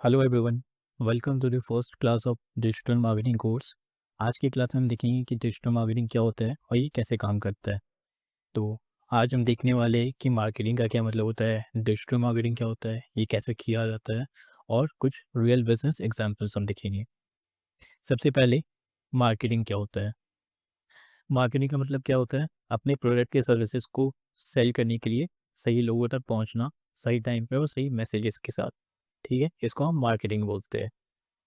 Hello everyone, welcome to the first class of digital marketing course. आज की class में हम देखेंगे कि डिजिटल मार्केटिंग क्या होता है और ये कैसे काम करता है। तो आज हम देखने वाले हैं कि मार्केटिंग का क्या मतलब होता है, डिजिटल मार्केटिंग क्या होता है, ये कैसे किया जाता है और कुछ रियल बिजनेस एग्जांपल्स हम देखेंगे। सबसे पहले मार्केटिंग क्या होता है। मार्केटिंग का मतलब क्या होता है, अपने प्रोडक्ट के सर्विसेज को सेल करने के लिए सही लोगों तक पहुंचना, सही टाइम पे और सही मैसेजेस के साथ। ठीक है, इसको हम मार्केटिंग बोलते हैं।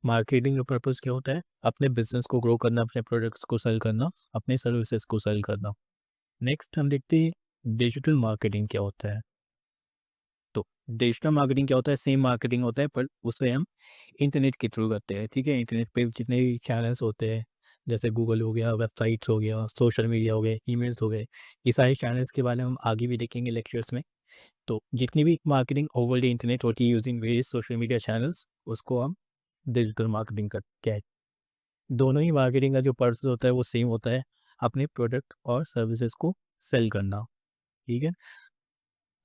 मार्केटिंग का पर्पस क्या होता है, अपने बिजनेस को ग्रो करना, अपने प्रोडक्ट्स को सेल करना, अपने सर्विसेज को सेल करना। नेक्स्ट हम देखते हैं डिजिटल मार्केटिंग क्या होता है। तो डिजिटल मार्केटिंग क्या होता है, सेम मार्केटिंग होता है पर उसे हम इंटरनेट के थ्रू करते हैं। ठीक है, इंटरनेट पे जितने भी चैनल्स होते हैं, जैसे गूगल हो गया, वेबसाइट्स हो गया, सोशल मीडिया हो गए, ईमेल्स हो गए, ये सारे चैनल्स के बारे में हम आगे भी देखेंगे लेक्चर्स में। तो जितनी भी मार्केटिंग ओवर द इंटरनेट होती है using various social media channels, उसको हम डिजिटल मार्केटिंग करते हैं। दोनों ही मार्केटिंग का जो पर्पस होता है वो सेम होता है, अपने प्रोडक्ट और सर्विसेज को सेल करना। ठीक है,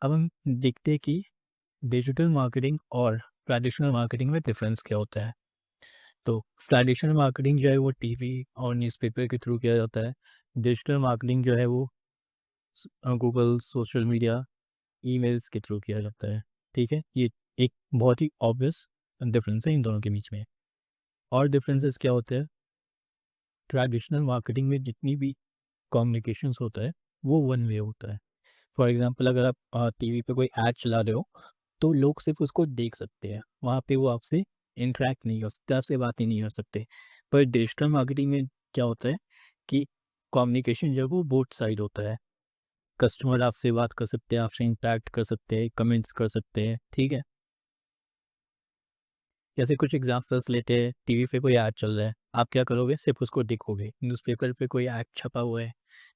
अब हम देखते हैं कि डिजिटल मार्केटिंग और ट्रेडिशनल मार्केटिंग में डिफरेंस क्या होता है। तो ट्रेडिशनल मार्केटिंग जो है वो टीवी और न्यूज़पेपर के थ्रू किया जाता है। डिजिटल मार्केटिंग जो है वो गूगल, सोशल मीडिया, ईमेल्स के थ्रू किया जाता है। ठीक है, ये एक बहुत ही ऑब्वियस डिफरेंस है इन दोनों के बीच में। और डिफरेंसेस क्या होते हैं, ट्रेडिशनल मार्केटिंग में जितनी भी कम्युनिकेशंस होता है वो वन वे होता है। फॉर एग्जांपल अगर आप टीवी पे कोई ऐड चला रहे हो तो लोग सिर्फ उसको देख सकते हैं, वहाँ पे वो आपसे इंटरेक्ट नहीं कर सकते, आपसे बात ही नहीं कर सकते। पर डिजिटल मार्केटिंग में क्या होता है कि कम्युनिकेशन जो है वो बोथ साइड होता है। कस्टमर आपसे बात कर सकते हैं, आपसे इंटरेक्ट कर सकते हैं, कमेंट्स कर सकते हैं। ठीक है, जैसे कुछ एग्जांपल्स लेते हैं, टीवी पे कोई ऐड चल रहा है, आप क्या करोगे, सिर्फ उसको देखोगे। न्यूज़पेपर पे कोई ऐड छपा हुआ है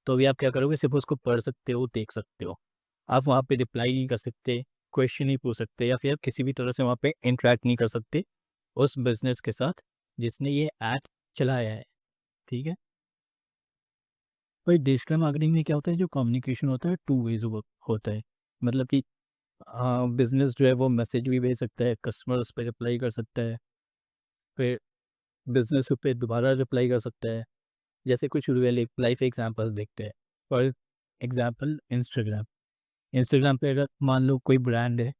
तो भी आप क्या करोगे, सिर्फ उसको पढ़ सकते हो, देख सकते हो। आप वहाँ पे रिप्लाई नहीं कर सकते, क्वेश्चन नहीं पूछ सकते, या फिर आप किसी भी तरह से वहाँ पे इंटरेक्ट नहीं कर सकते उस बिजनेस के साथ जिसने ये ऐड चलाया है। ठीक है, पर डिजिटल मार्केटिंग में क्या होता है, जो कम्युनिकेशन होता है टू वेज होता है। मतलब कि बिजनेस जो है वो मैसेज भी भेज सकता है, कस्टमर उस पर रिप्लाई कर सकता है, फिर बिजनेस पे दोबारा रिप्लाई कर सकता है। जैसे कुछ रियल लाइफ एग्जांपल देखते हैं। For example Instagram. इंस्टाग्राम पे अगर मान लो कोई ब्रांड है,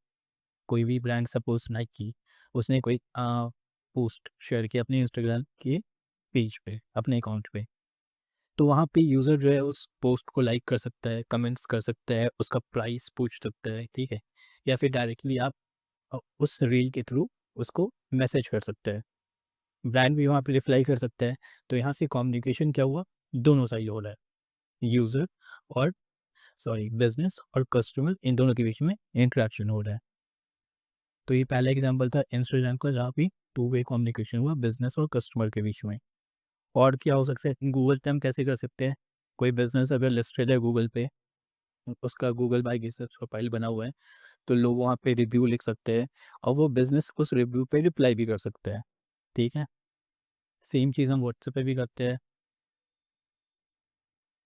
कोई भी ब्रांड, सपोज नाइकी, उसने कोई पोस्ट शेयर किया अपने इंस्टाग्राम के पेज पे, अपने अकाउंट पे, तो वहाँ पे यूज़र जो है उस पोस्ट को लाइक कर सकता है, कमेंट्स कर सकता है, उसका प्राइस पूछ सकता है। ठीक है, या फिर डायरेक्टली आप उस रील के थ्रू उसको मैसेज कर सकते हैं, ब्रांड भी वहाँ पे रिप्लाई कर सकता है। तो यहाँ से कम्युनिकेशन क्या हुआ, दोनों साइड हो रहा है, यूज़र और सॉरी बिजनेस और कस्टमर, इन दोनों के बीच में इंटरेक्शन हो रहा है। तो ये पहला एग्जांपल था इंस्टाग्राम का, जहाँ पे टू वे कम्युनिकेशन हुआ बिजनेस और कस्टमर के बीच में। और क्या हो सकता है, गूगल पे हम कैसे कर सकते हैं, कोई बिजनेस अगर लिस्टेड है गूगल पे, उसका गूगल बाय बिजनेस प्रोफाइल बना हुआ है, तो लोग वहाँ पे रिव्यू लिख सकते हैं और वो बिजनेस उस रिव्यू पे रिप्लाई भी कर सकते हैं। ठीक है, सेम चीज़ हम व्हाट्सएप पे भी करते हैं।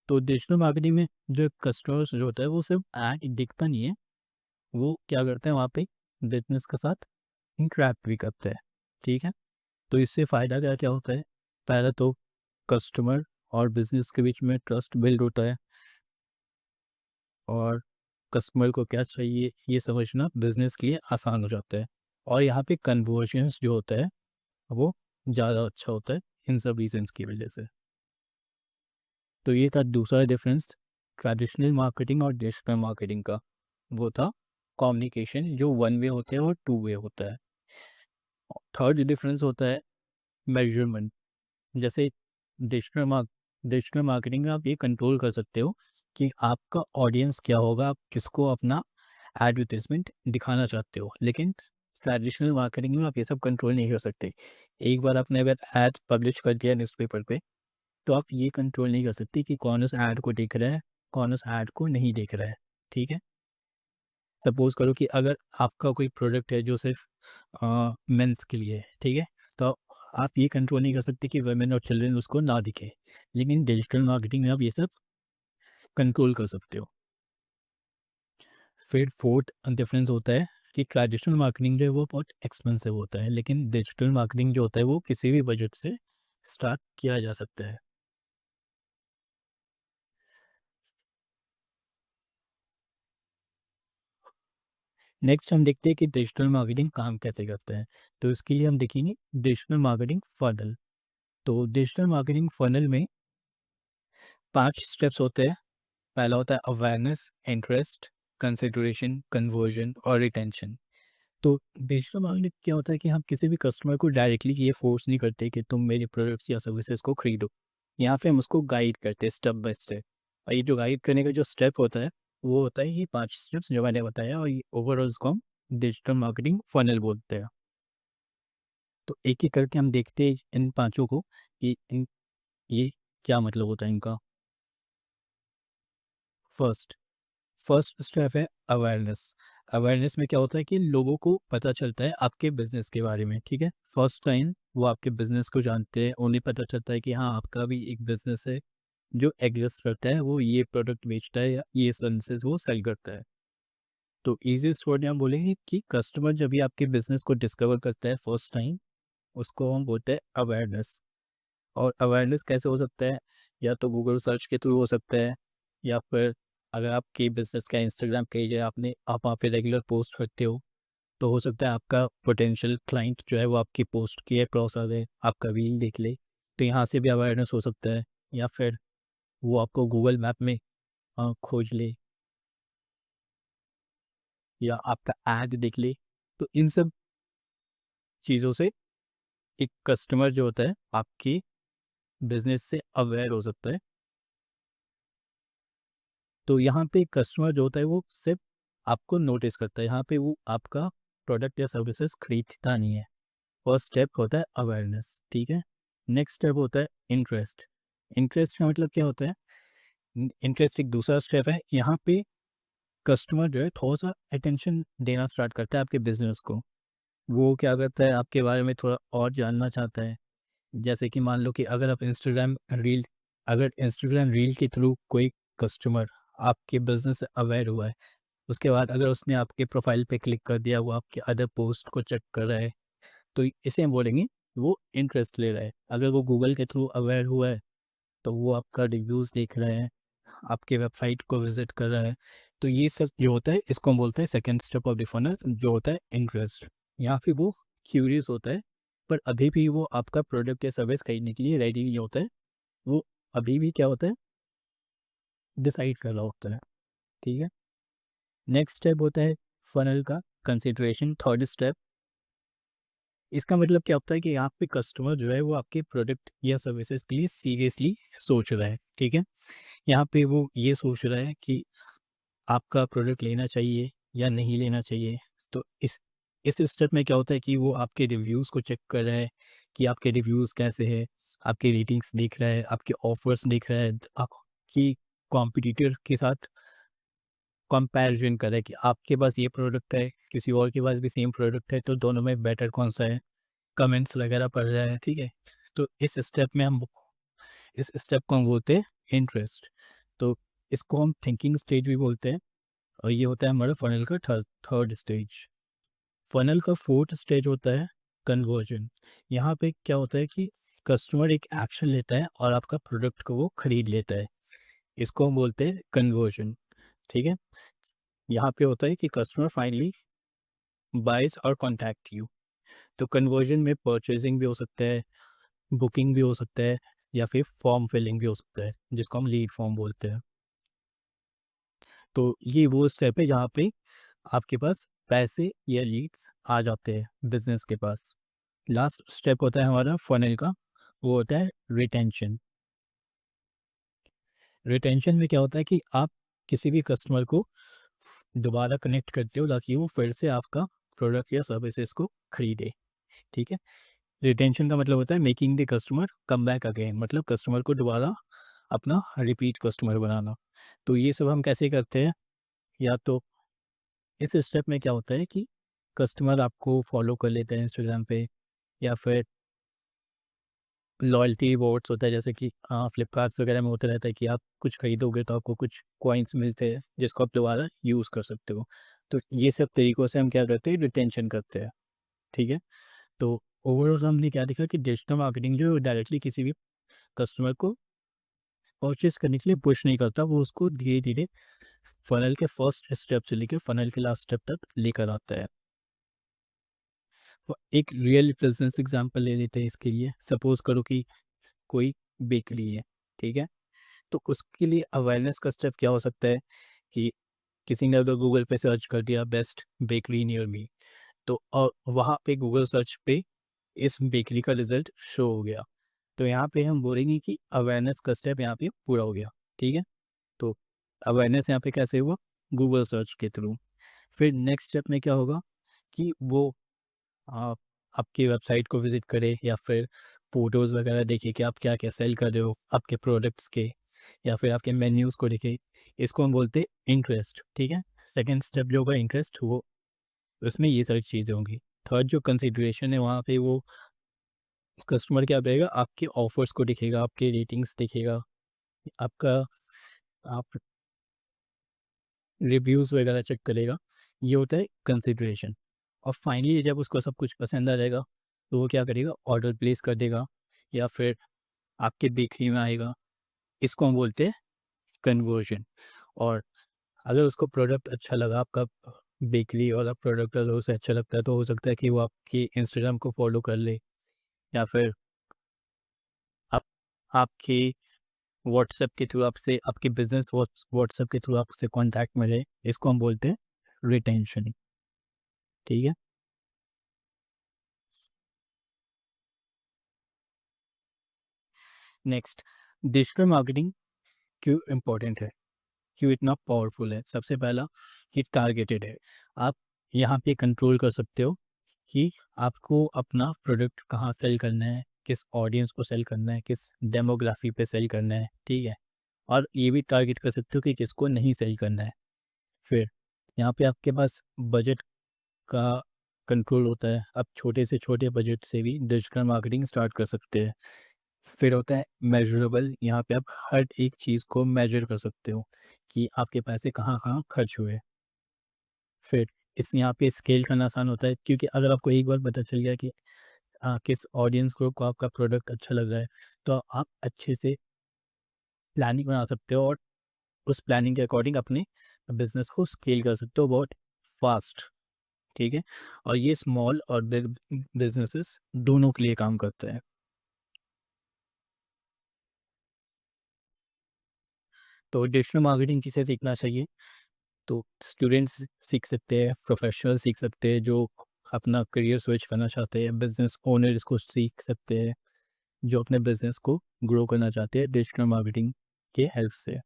तो डिजिटल मार्केटिंग में जो कस्टमर्स जो होता है वो सिर्फ ऐड दिखता नहीं है, वो क्या करते हैं वहाँ पे बिजनेस के साथ इंटरेक्ट भी करते हैं। ठीक है, तो इससे फ़ायदा क्या क्या होता है, पहला तो कस्टमर और बिजनेस के बीच में ट्रस्ट बिल्ड होता है, और कस्टमर को क्या चाहिए ये समझना बिजनेस के लिए आसान हो जाता है, और यहाँ पे कन्वर्जन्स जो होता है वो ज़्यादा अच्छा होता है इन सब रीजंस की वजह से। तो ये था दूसरा डिफरेंस ट्रेडिशनल मार्केटिंग और डिजिटल मार्केटिंग का, वो था कम्युनिकेशन जो वन वे होते हैं और टू वे होता है। थर्ड डिफरेंस होता है मेजरमेंट। जैसे डिजिटल मार्क डिजिटल मार्केटिंग में आप ये कंट्रोल कर सकते हो कि आपका ऑडियंस क्या होगा, आप किसको अपना एडवर्टाइजमेंट दिखाना चाहते हो, लेकिन ट्रेडिशनल मार्केटिंग में आप ये सब कंट्रोल नहीं कर सकते। एक बार आपने अगर ऐड पब्लिश कर दिया न्यूज़पेपर पे, तो आप ये कंट्रोल नहीं कर सकते कि कौन उस ऐड को देख रहा है, कौन उस ऐड को नहीं देख रहा है। ठीक है, सपोज़ करो कि अगर आपका कोई प्रोडक्ट है जो सिर्फ़ मेंस के लिए है, ठीक है? तो आप ये कंट्रोल नहीं कर सकते कि वुमेन और चिल्ड्रन उसको ना दिखे, लेकिन डिजिटल मार्केटिंग में आप ये सब कंट्रोल कर सकते हो। फिर फोर्थ डिफरेंस होता है कि ट्रेडिशनल मार्केटिंग जो है वो बहुत एक्सपेंसिव होता है, लेकिन डिजिटल मार्केटिंग जो होता है वो किसी भी बजट से स्टार्ट किया जा सकता है। नेक्स्ट हम देखते हैं कि डिजिटल मार्केटिंग काम कैसे करता है। तो इसके लिए हम देखेंगे डिजिटल मार्केटिंग फनल। तो डिजिटल मार्केटिंग फनल में 5 स्टेप्स होते हैं। पहला होता है अवेयरनेस, इंटरेस्ट, कंसिडरेशन, कन्वर्जन और रिटेंशन। तो डिजिटल मार्केटिंग क्या होता है कि हम किसी भी कस्टमर को डायरेक्टली ये फोर्स नहीं करते कि तुम मेरे प्रोडक्ट्स या सर्विसेज को खरीदो। यहाँ पे हम उसको गाइड करते हैं स्टेप बाय स्टेप। और ये जो गाइड करने का जो स्टेप होता है वो होता है ये 5 स्टेप्स जो मैंने बताया, और ये ओवरऑल इसको हम डिजिटल मार्केटिंग फनल बोलते हैं। तो एक एक करके हम देखते हैं इन पाँचों को कि इन ये क्या मतलब होता है इनका। फर्स्ट फर्स्ट स्टेप है अवेयरनेस। अवेयरनेस में क्या होता है कि लोगों को पता चलता है आपके बिजनेस के बारे में, ठीक है। फर्स्ट टाइम वो आपके बिजनेस को जानते हैं, उन्हें पता चलता है कि हाँ आपका भी एक बिजनेस है जो एग्जिस्ट करता है, वो ये प्रोडक्ट बेचता है या ये सर्विसेज वो सेल करता है। तो इजीएस्ट वर्ड में हम बोलेंगे कि कस्टमर जब भी आपके बिजनेस को डिस्कवर करता है फर्स्ट टाइम, उसको हम बोलते हैं अवेयरनेस। और अवेयरनेस कैसे हो सकता है, या तो गूगल सर्च के थ्रू हो सकता है, या फिर अगर आपकी बिजनेस का इंस्टाग्राम पेज है, आप वहाँ पे रेगुलर पोस्ट करते हो, तो हो सकता है आपका पोटेंशियल क्लाइंट जो है वो आपकी पोस्ट की क्रॉस आ जाए, आपका रील देख ले, तो यहाँ से भी अवेयरनेस हो सकता है। या फिर वो आपको गूगल मैप में खोज ले, या आपका ऐड देख ले। तो इन सब चीज़ों से एक कस्टमर जो होता है आपकी बिजनेस से अवेयर हो सकता है। तो यहाँ पे कस्टमर जो होता है वो सिर्फ आपको नोटिस करता है, यहाँ पे वो आपका प्रोडक्ट या सर्विसेज खरीदता नहीं है। फर्स्ट स्टेप होता है अवेयरनेस, ठीक है। नेक्स्ट स्टेप होता है इंटरेस्ट। इंटरेस्ट का मतलब क्या होता है, इंटरेस्ट एक दूसरा स्टेप है। यहाँ पे कस्टमर जो है थोड़ा सा अटेंशन देना स्टार्ट करता है आपके बिजनेस को। वो क्या करता है, आपके बारे में थोड़ा और जानना चाहता है। जैसे कि मान लो कि अगर इंस्टाग्राम रील के थ्रू कोई कस्टमर आपके बिजनेस से अवेयर हुआ है, उसके बाद अगर उसने आपके प्रोफाइल पे क्लिक कर दिया, वो आपके अदर पोस्ट को चेक कर रहा है, तो इसे हम बोलेंगे वो इंटरेस्ट ले रहा है। अगर वो गूगल के थ्रू अवेयर हुआ है, तो वो आपका रिव्यूज़ देख रहा है, आपके वेबसाइट को विजिट कर रहा है। तो ये सब जो होता है इसको हम बोलते हैं second step of the funnel, जो होता है इंटरेस्ट। यहाँ पे वो क्यूरियस होता है, पर अभी भी वो आपका प्रोडक्ट या सर्विस खरीदने के लिए रेडी नहीं होता है। वो अभी भी क्या होता है, डिसाइड कर रहा होता है, ठीक है। नेक्स्ट स्टेप होता है फनल का कंसिडरेशन, थर्ड स्टेप। इसका मतलब क्या होता है कि यहाँ पे कस्टमर जो है वो आपके प्रोडक्ट या सर्विसेज के लिए सीरियसली सोच रहा है, ठीक है। यहाँ पे वो ये सोच रहा है कि आपका प्रोडक्ट लेना चाहिए या नहीं लेना चाहिए। तो इस स्टेप में क्या होता है कि वो आपके रिव्यूज़ को चेक कर रहा है कि आपके रिव्यूज़ कैसे हैं, आपके रेटिंग्स देख रहा है, आपके ऑफर्स देख रहा है, आपकी कॉम्पिटिटर के साथ कंपैरिजन कर रहा है कि आपके पास ये प्रोडक्ट है, किसी और के पास भी सेम प्रोडक्ट है, तो दोनों में बेटर कौन सा है, कमेंट्स वगैरह पढ़ रहा है, ठीक है। तो इस स्टेप को हम बोलते हैं इंटरेस्ट। तो इसको हम थिंकिंग स्टेज भी बोलते हैं। और ये होता है हमारा फनल का थर्ड स्टेज। फनल का फोर्थ स्टेज होता है कन्वर्जन। यहाँ पे क्या होता है कि कस्टमर एक एक्शन लेता है और आपका प्रोडक्ट को वो खरीद लेता है। इसको हम बोलते हैं कन्वर्जन, ठीक है। यहाँ पे होता है कि कस्टमर फाइनली बाइज और कॉन्टैक्ट यू। तो कन्वर्जन में परचेजिंग भी हो सकता है, बुकिंग भी हो सकता है, या फिर फॉर्म फिलिंग भी हो सकता है, जिसको हम लीड फॉर्म बोलते हैं। तो ये वो स्टेप है जहाँ पे आपके पास पैसे या लीड्स आ जाते हैं बिजनेस के पास। लास्ट स्टेप होता है हमारा फनल का, वो होता है रिटेंशन। रिटेंशन में क्या होता है कि आप किसी भी कस्टमर को दोबारा कनेक्ट करते हो ताकि वो फिर से आपका प्रोडक्ट या सर्विसेज को खरीदे, ठीक है। रिटेंशन का मतलब होता है making the customer come back again, मतलब कस्टमर को दोबारा अपना रिपीट कस्टमर बनाना। तो ये सब हम कैसे करते हैं, या तो इस स्टेप में क्या होता है कि कस्टमर आपको फॉलो कर लेते हैं इंस्टाग्राम पे, या फिर लॉयल्टी रिवॉर्ड्स होता है, जैसे कि फ्लिपकार्ट्स वगैरह में होता रहता है कि आप कुछ खरीदोगे तो आपको कुछ कॉइन्स मिलते हैं जिसको आप दोबारा यूज़ कर सकते हो। तो ये सब तरीकों से हम क्या करते हैं, रिटेंशन करते हैं, ठीक है। तो ओवरऑल हमने क्या देखा कि डिजिटल मार्केटिंग जो है डायरेक्टली किसी भी कस्टमर को परचेज करने के लिए पुश नहीं करता, वो उसको धीरे धीरे फनल के फर्स्ट स्टेप से लेकर फनल के लास्ट स्टेप तक लेकर आता है। तो एक रियल बिजनेस एग्जांपल ले लेते हैं इसके लिए। सपोज करो कि कोई बेकरी है, ठीक है। तो उसके लिए अवेयरनेस का स्टेप क्या हो सकता है कि किसी ने अगर गूगल पे सर्च कर दिया बेस्ट बेकरी नियर मी, तो और वहाँ पे गूगल सर्च पे इस बेकरी का रिजल्ट शो हो गया, तो यहाँ पे हम बोलेंगे कि अवेयरनेस का स्टेप यहाँ पे पूरा हो गया, ठीक है। तो अवेयरनेस यहाँ पे कैसे हुआ, गूगल सर्च के थ्रू। फिर नेक्स्ट स्टेप में क्या होगा कि वो आप आपकी वेबसाइट को विजिट करे या फिर फोटोज़ वगैरह देखे कि आप क्या क्या सेल कर रहे हो आपके प्रोडक्ट्स के, या फिर आपके मेन्यूज़ को देखे। इसको हम बोलते हैं इंटरेस्ट, ठीक है। सेकंड स्टेप जो होगा इंटरेस्ट, वो उसमें ये सारी चीज़ें होंगी। थर्ड जो कंसिडरेशन है वहाँ पे वो कस्टमर क्या करेगा, आपके ऑफर्स को देखेगा, आपके रेटिंग्स देखेगा, आपका आप रिव्यूज़ वगैरह चेक करेगा। ये होता है कंसिडरेशन। और फाइनली जब उसको सब कुछ पसंद आ जाएगा, तो वो क्या करेगा, ऑर्डर प्लेस कर देगा या फिर आपके बेकरी में आएगा। इसको हम बोलते हैं कन्वर्जन। और अगर उसको प्रोडक्ट अच्छा लगा, आपका बेकरी वाला प्रोडक्ट अगर उसे अच्छा लगता है, तो हो सकता है कि वो आपकी इंस्टाग्राम को फॉलो कर ले, या फिर आप आपके व्हाट्सएप के थ्रू आपसे आपके बिजनेस व्हाट्सएप के थ्रू आपसे कॉन्टैक्ट में रहे। इसको हम बोलते हैं रिटेंशन, ठीक है। नेक्स्ट, डिजिटल मार्केटिंग क्यों इम्पोर्टेंट है, क्यों इतना पावरफुल है। सबसे पहला, ये टारगेटेड है। आप यहाँ पे कंट्रोल कर सकते हो कि आपको अपना प्रोडक्ट कहाँ सेल करना है, किस ऑडियंस को सेल करना है, किस डेमोग्राफी पे सेल करना है, ठीक है। और ये भी टारगेट कर सकते हो कि किसको नहीं सेल करना है। फिर यहाँ पे आपके पास बजट का कंट्रोल होता है। आप छोटे से छोटे बजट से भी डिजिटल मार्केटिंग स्टार्ट कर सकते हैं। फिर होता है मेजरेबल, यहाँ पे आप हर एक चीज़ को मेजर कर सकते हो कि आपके पैसे कहाँ-कहाँ खर्च हुए। फिर इस यहाँ पे स्केल करना आसान होता है, क्योंकि अगर आपको एक बार पता चल गया कि किस ऑडियंस ग्रुप को आपका प्रोडक्ट अच्छा लग रहा है, तो आप अच्छे से प्लानिंग बना सकते हो और उस प्लानिंग के अकॉर्डिंग अपने बिज़नेस को स्केल कर सकते हो बहुत फास्ट, ठीक है। और ये स्मॉल और बिग बिज़नेसेस दोनों के लिए काम करता है। तो डिजिटल मार्केटिंग किसे सीखना चाहिए? तो स्टूडेंट्स सीख सकते हैं, प्रोफेशनल सीख सकते हैं जो अपना करियर स्विच करना चाहते हैं, बिजनेस ओनर इसको सीख सकते हैं जो अपने बिजनेस को ग्रो करना चाहते हैं डिजिटल मार्केटिंग के हेल्प से।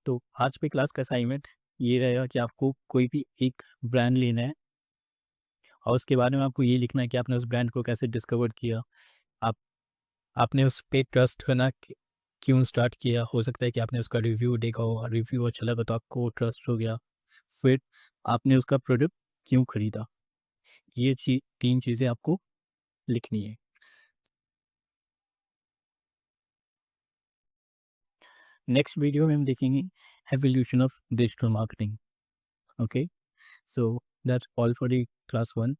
तो आज की क्लास का असाइनमेंट ये रहेगा कि आपको कोई भी एक ब्रांड लेना है और उसके बारे में आपको ये लिखना है कि आपने उस ब्रांड को कैसे डिस्कवर किया। आप आपने उस पे ट्रस्ट करना क्यों स्टार्ट किया। हो सकता है कि आपने उसका रिव्यू देखा हो और रिव्यू अच्छा लगा तो आपको ट्रस्ट हो गया। फिर आपने उसका प्रोडक्ट क्यों खरीदा। ये तीन चीज़ें आपको लिखनी है। नेक्स्ट वीडियो में हम देखेंगे evolution of digital marketing. Okay, so that's all for the class one.